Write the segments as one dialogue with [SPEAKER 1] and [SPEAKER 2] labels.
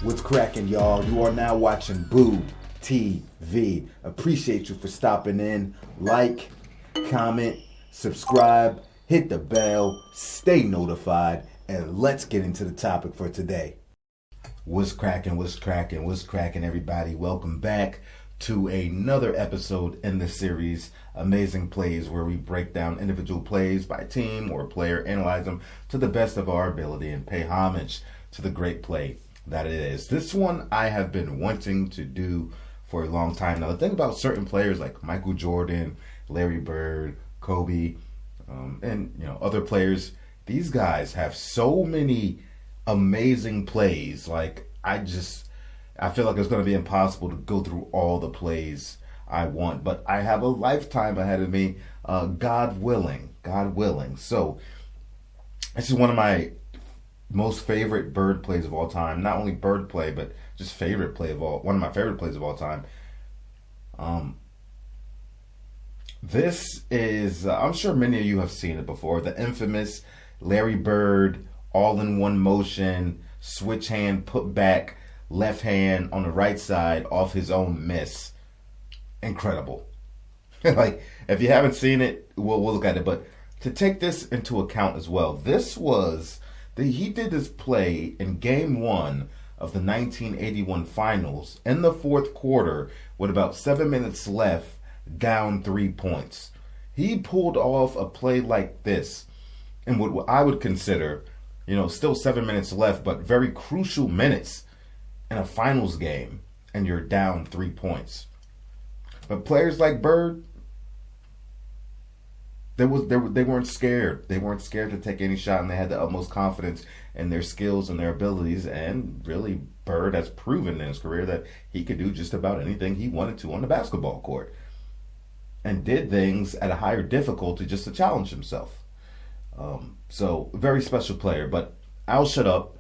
[SPEAKER 1] What's cracking, y'all? You are now watching Boo TV. Appreciate you for stopping in. Like, comment, subscribe, hit the bell, stay notified, and let's get into the topic for today. What's cracking, everybody? Welcome back to another episode in the series, Amazing Plays, where we break down individual plays by team or player, analyze them to the best of our ability, and pay homage to the great play that it is. This one I have been wanting to do for a long time now. The thing about certain players like Michael Jordan, Larry Bird, Kobe, and other players, these guys have so many amazing plays. Like I feel like it's going to be impossible to go through all the plays I want, but I have a lifetime ahead of me, God willing. So this is one of my most favorite Bird plays of all time. Not only Bird play, but just one of my favorite plays of all time. This is, I'm sure many of you have seen it before, the infamous Larry Bird all-in-one motion, switch hand, put back, left hand on the right side off his own miss. Incredible. Like, if you haven't seen it, we'll look at it. But to take this into account as well, he did this play in Game 1 of the 1981 Finals in the fourth quarter with about 7 minutes left, down 3 points. He pulled off a play like this in what I would consider, still 7 minutes left, but very crucial minutes in a finals game, and you're down 3 points. But players like Bird, they weren't scared. They weren't scared to take any shot, and they had the utmost confidence in their skills and their abilities. And really, Bird has proven in his career that he could do just about anything he wanted to on the basketball court, and did things at a higher difficulty just to challenge himself. So, very special player. But I'll shut up.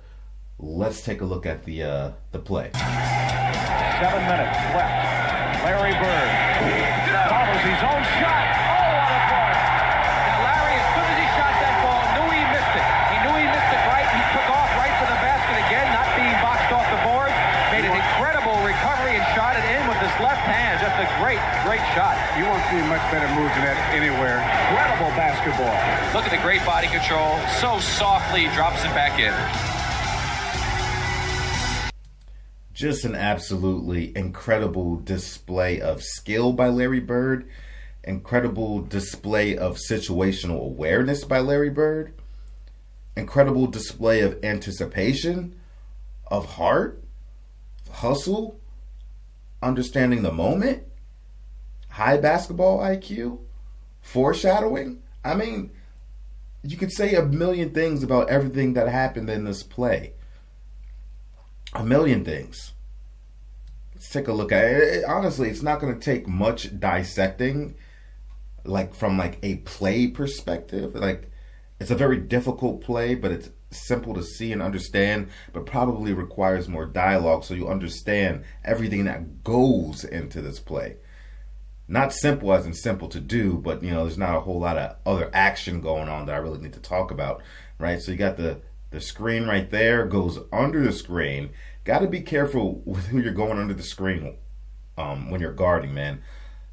[SPEAKER 1] Let's take a look at the play.
[SPEAKER 2] 7 minutes left. Larry Bird follows his own shot. Oh, what a ball! Now Larry, as soon as he shot that ball, knew he missed it. He knew he missed it right. He took off right for the basket again, not being boxed off the boards. Made an incredible recovery and shot it in with his left hand. Just a great shot.
[SPEAKER 3] You won't see much better moves than that anywhere.
[SPEAKER 2] Incredible basketball.
[SPEAKER 4] Look at the great body control. So softly drops it back in.
[SPEAKER 1] Just an absolutely incredible display of skill by Larry Bird. Incredible display of situational awareness by Larry Bird. Incredible display of anticipation, of heart, hustle, understanding the moment, high basketball IQ, foreshadowing. I mean, you could say a million things about everything that happened in this play. A million things. Let's take a look at it. Honestly, it's not going to take much dissecting, from a play perspective. It's a very difficult play, but it's simple to see and understand, but probably requires more dialogue so you understand everything that goes into this play. Not simple as in simple to do, but there's not a whole lot of other action going on that I really need to talk about, right? So you got the screen right there, goes under the screen. Got to be careful with who you're going under the screen when you're guarding, man.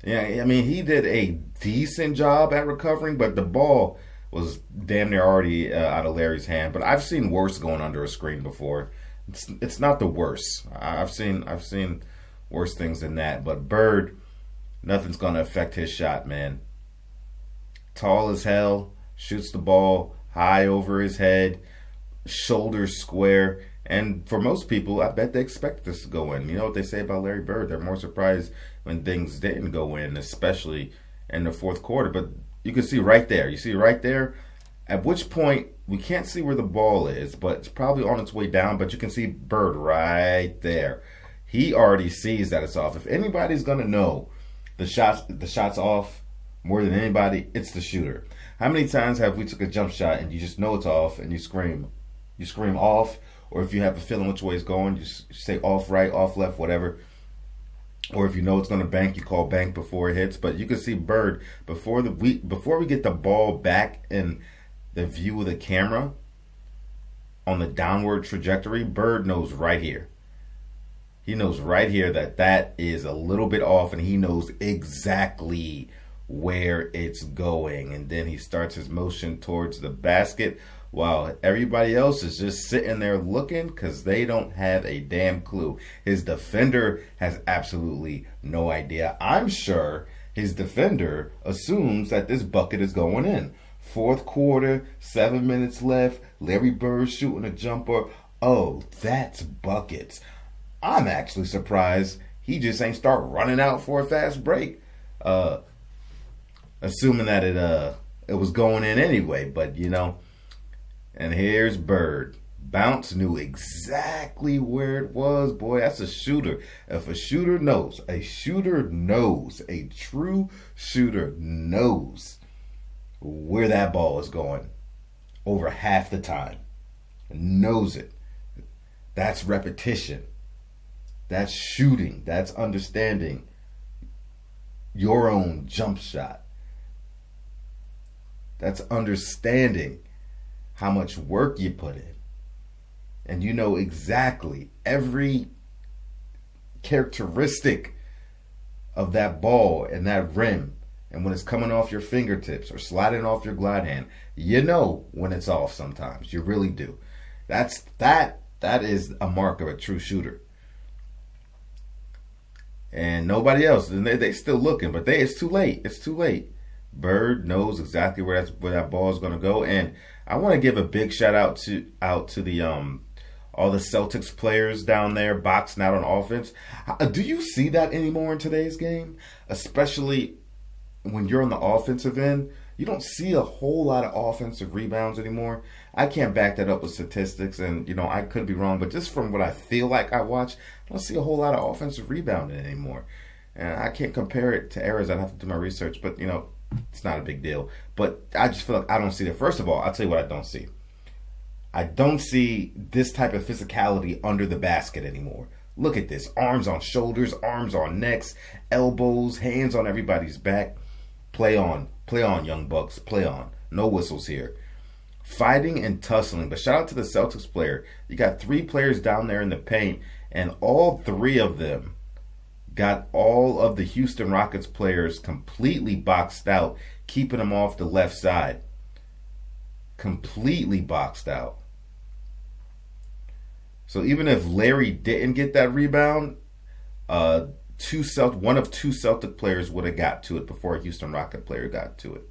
[SPEAKER 1] Yeah, I mean, he did a decent job at recovering, but the ball was damn near already out of Larry's hand. But I've seen worse going under a screen before. It's not the worst. I've seen worse things than that. But Bird, nothing's going to affect his shot, man. Tall as hell, shoots the ball high over his head, shoulders square, and for most people, I bet they expect this to go in. You know what they say about Larry Bird? They're more surprised when things didn't go in, especially in the fourth quarter. But you can see right there. You see right there, at which point we can't see where the ball is, but it's probably on its way down. But you can see Bird right there. He already sees that it's off. If anybody's gonna know the shot's off more than anybody, it's the shooter. How many times have we took a jump shot and you just know it's off and you scream off? Or if you have a feeling which way it's going, you say off right, off left, whatever. Or if you know it's going to bank, you call bank before it hits. But you can see Bird, before we get the ball back in the view of the camera on the downward trajectory, Bird knows right here. He knows right here that is a little bit off, and he knows exactly where it's going. And then he starts his motion towards the basket while everybody else is just sitting there looking because they don't have a damn clue. His defender has absolutely no idea. I'm sure his defender assumes that this bucket is going in. Fourth quarter, 7 minutes left, Larry Bird shooting a jumper. Oh, that's buckets. I'm actually surprised he just ain't start running out for a fast break, assuming that it was going in anyway. But you know, and here's Bird. Bounce knew exactly where it was. Boy, that's a shooter. If a shooter knows, a true shooter knows where that ball is going over half the time. Knows it. That's repetition. That's shooting. That's understanding your own jump shot. That's understanding how much work you put in. And you know exactly every characteristic of that ball and that rim. And when it's coming off your fingertips or sliding off your glide hand, you know when it's off sometimes. You really do. That is a mark of a true shooter. And nobody else. And they still looking, but it's too late. It's too late. Bird knows exactly where that ball is going to go. And I want to give a big shout out to the all the Celtics players down there boxing out on offense. Do you see that anymore in today's game? Especially when you're on the offensive end, you don't see a whole lot of offensive rebounds anymore. I can't back that up with statistics, and you know I could be wrong, but just from what I feel like I watch, I don't see a whole lot of offensive rebounding anymore. And I can't compare it to eras. I'd have to do my research, but you know it's not a big deal. But I just feel like I don't see that. First of all, I'll tell you what I don't see. I don't see this type of physicality under the basket anymore. Look at this. Arms on shoulders, arms on necks, elbows, hands on everybody's back. Play on, young bucks, play on. No whistles here. Fighting and tussling. But shout out to the Celtics player. You got 3 players down there in the paint, and all 3 of them got all of the Houston Rockets players completely boxed out, keeping them off the left side. Completely boxed out. So even if Larry didn't get that rebound, one of 2 Celtic players would have got to it before a Houston Rocket player got to it.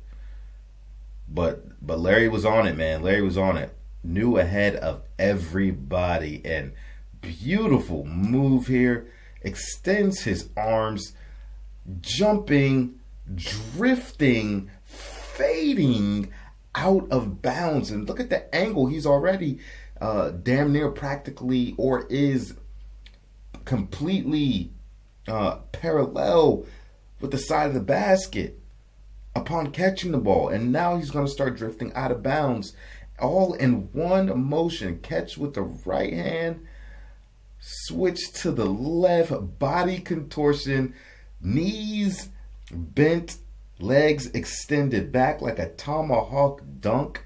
[SPEAKER 1] But Larry was on it, man. Larry was on it. Knew ahead of everybody. And beautiful move here. Extends his arms, jumping, drifting, fading out of bounds. And look at the angle. He's already damn near practically or is completely parallel with the side of the basket upon catching the ball. And now he's going to start drifting out of bounds all in one motion. Catch with the right hand, switch to the left, body contortion, knees bent, legs extended back like a tomahawk dunk,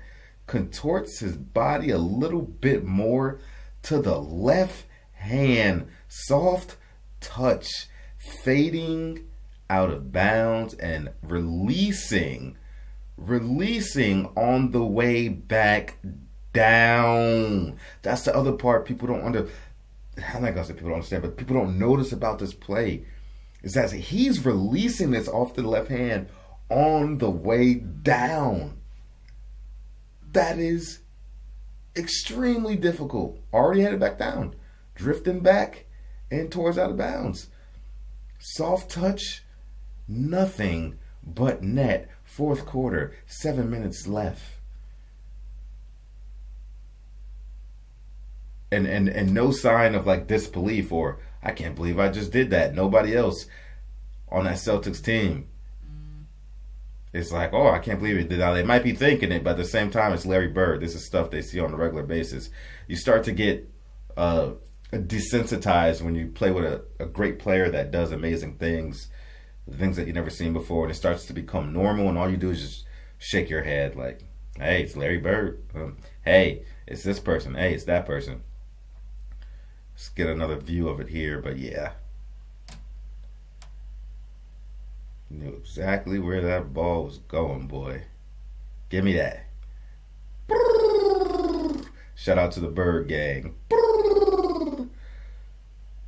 [SPEAKER 1] contorts his body a little bit more to the left hand, soft touch, fading out of bounds and releasing on the way back down. That's the other part people don't I'm not gonna say people don't understand, but people don't notice about this play is that he's releasing this off to the left hand on the way down. That is extremely difficult. Already headed back down, drifting back and towards out of bounds. Soft touch, nothing but net. Fourth quarter, 7 minutes left. And no sign of like disbelief or I can't believe I just did that. Nobody else on that Celtics team. It's like, oh, I can't believe it. Now, they might be thinking it, but at the same time, it's Larry Bird. This is stuff they see on a regular basis. You start to get desensitized when you play with a great player that does amazing things, things that you've never seen before, and it starts to become normal, and all you do is just shake your head like, hey, it's Larry Bird. Hey, it's this person. Hey, it's that person. Let's get another view of it here, but yeah. Knew exactly where that ball was going, boy. Give me that. Shout out to the Bird Gang.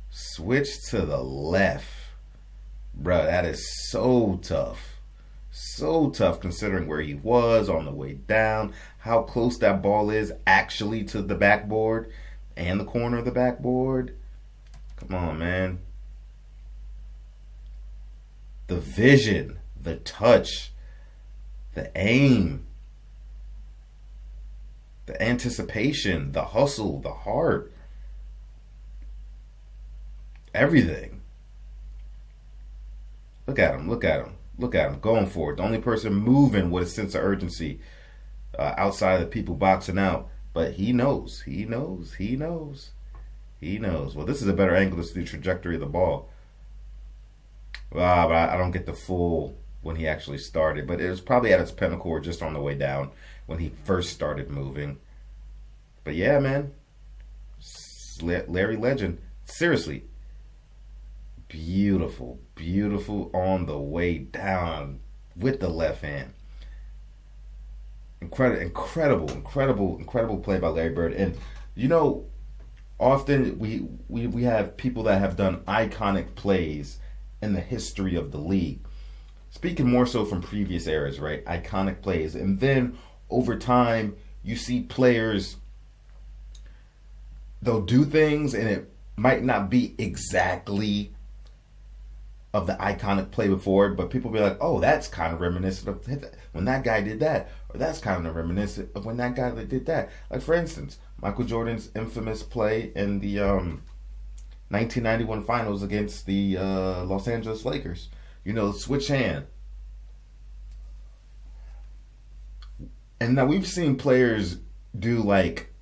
[SPEAKER 1] Switch to the left. Bro, that is so tough. So tough considering where he was on the way down, how close that ball is actually to the backboard and the corner of the backboard. Come on, man. The vision, the touch, the aim, the anticipation, the hustle, the heart, everything. Look at him, look at him, look at him, going for it. The only person moving with a sense of urgency outside of the people boxing out. But he knows, he knows, he knows, he knows. Well, this is a better angle to see the trajectory of the ball. But I don't get the full when he actually started. But it was probably at its pinnacle or just on the way down when he first started moving. But yeah, man. Larry Legend. Seriously. Beautiful. Beautiful on the way down with the left hand. Incredible play by Larry Bird. And, you know, often we have people that have done iconic plays in the history of the league. Speaking more so from previous eras, right? Iconic plays. And then over time, you see players, they'll do things and it might not be exactly of the iconic play before, but people be like, oh, that's kind of reminiscent of when that guy did that. Or that's kind of reminiscent of when that guy did that. Like, for instance, Michael Jordan's infamous play in the 1991 finals against the Los Angeles Lakers. You know, switch hand. And now we've seen players do like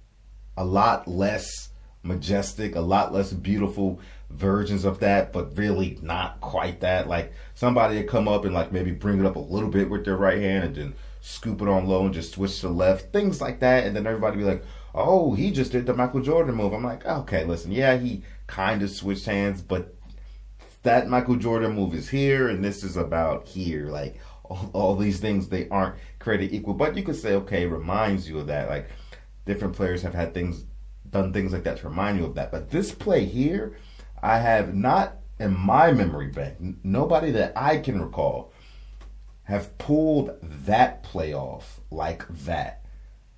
[SPEAKER 1] a lot less majestic, a lot less beautiful versions of that, but really not quite that. Like somebody would come up and like maybe bring it up a little bit with their right hand and then scoop it on low and just switch to the left. Things like that. And then everybody be like, oh, he just did the Michael Jordan move. I'm like, okay, listen, yeah, he kind of switched hands, but that Michael Jordan move is here and this is about here. Like all these things, they aren't created equal, but you could say, okay, reminds you of that. Like different players have had done things like that to remind you of that. But this play here, I have not in my memory bank, nobody that I can recall have pulled that play off like that.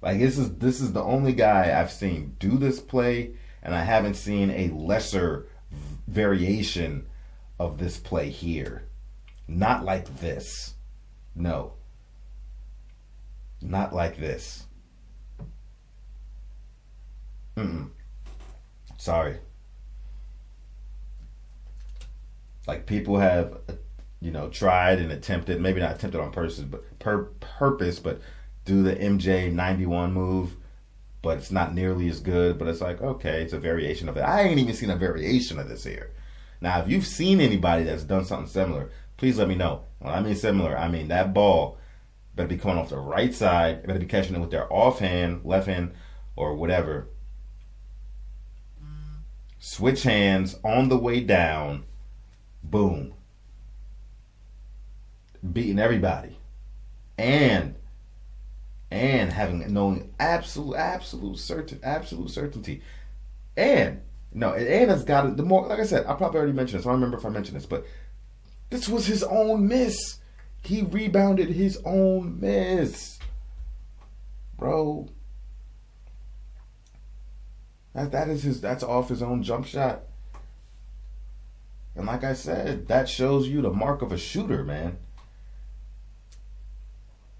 [SPEAKER 1] Like this is the only guy I've seen do this play, and I haven't seen a lesser variation of this play here. Not like this. No. Not like this. Sorry. Like people have, tried and attempted, maybe not attempted on purpose, but do the MJ 91 move, but it's not nearly as good. But it's like, okay, it's a variation of it. I ain't even seen a variation of this here. Now, if you've seen anybody that's done something similar, please let me know. When I mean similar, I mean that ball better be coming off the right side, better be catching it with their offhand, left hand, or whatever. Switch hands on the way down. Boom. Beating everybody. And knowing absolute certainty. And it's got it. The more, like I said, I probably already mentioned this. I don't remember if I mentioned this, but this was his own miss. He rebounded his own miss, bro. That's off his own jump shot. And like I said, that shows you the mark of a shooter, man.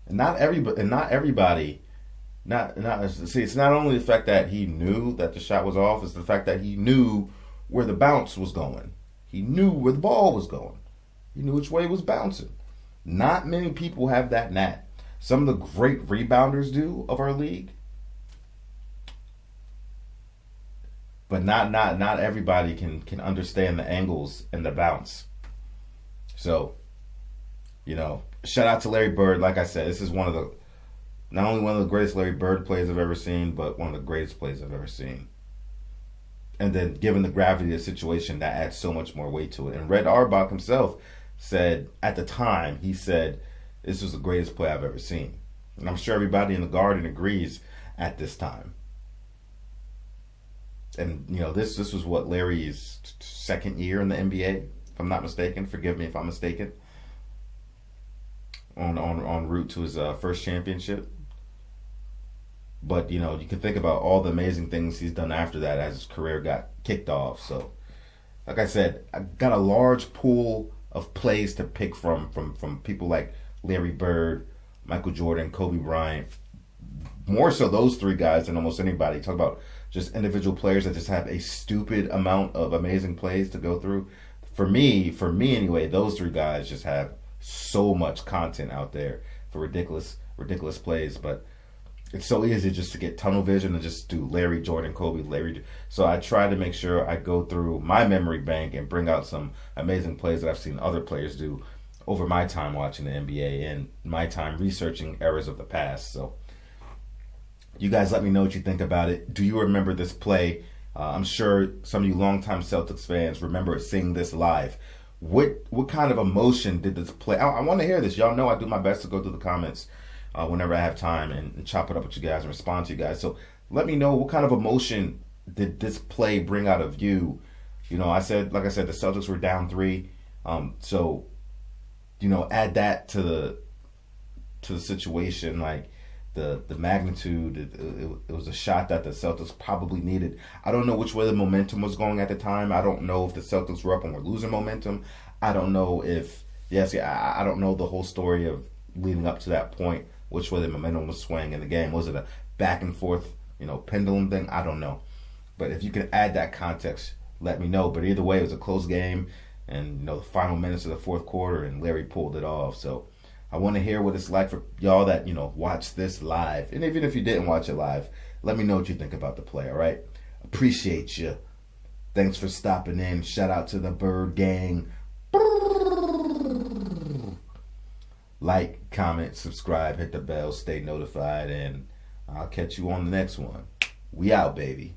[SPEAKER 1] And not everybody. It's not only the fact that he knew that the shot was off, it's the fact that he knew where the bounce was going. He knew where the ball was going. He knew which way it was bouncing. Not many people have that knack. Some of the great rebounders do of our league. But not everybody can understand the angles and the bounce. So, shout out to Larry Bird. Like I said, this is not only one of the greatest Larry Bird plays I've ever seen, but one of the greatest plays I've ever seen. And then given the gravity of the situation, that adds so much more weight to it. And Red Auerbach himself said, at the time, he said, this was the greatest play I've ever seen. And I'm sure everybody in the Garden agrees at this time. And, you know, this was what, Larry's second year in the NBA, if I'm not mistaken. Forgive me if I'm mistaken. En route to his first championship. But, you know, you can think about all the amazing things he's done after that as his career got kicked off. So, like I said, I got a large pool of plays to pick from people like Larry Bird, Michael Jordan, Kobe Bryant. More so those three guys than almost anybody. Talk about just individual players that just have a stupid amount of amazing plays to go through. For me anyway, those three guys just have so much content out there for ridiculous plays. But it's so easy just to get tunnel vision and just do Larry, Jordan, Kobe, Larry. So I try to make sure I go through my memory bank and bring out some amazing plays that I've seen other players do over my time watching the NBA and my time researching eras of the past. So you guys let me know what you think about it. Do you remember this play? I'm sure some of you longtime Celtics fans remember seeing this live. What kind of emotion did this play? I want to hear this. Y'all know I do my best to go through the comments whenever I have time and chop it up with you guys and respond to you guys. So let me know, what kind of emotion did this play bring out of you? You know, like I said, the Celtics were down 3. So, you know, add that to the situation, like the magnitude. It was a shot that the Celtics probably needed. I don't know which way the momentum was going at the time. I don't know if the Celtics were up and were losing momentum. I don't know if, I don't know the whole story of leading up to that point, which way the momentum was swaying in the game. Was it a back and forth, you know, pendulum thing? I don't know. But if you can add that context, let me know. But either way, it was a close game, and, you know, the final minutes of the fourth quarter, and Larry pulled it off. So I want to hear what it's like for y'all that, you know, watch this live. And even if you didn't watch it live, let me know what you think about the play, all right? Appreciate you. Thanks for stopping in. Shout out to the Bird Gang. Like, comment, subscribe, hit the bell, stay notified, and I'll catch you on the next one. We out, baby.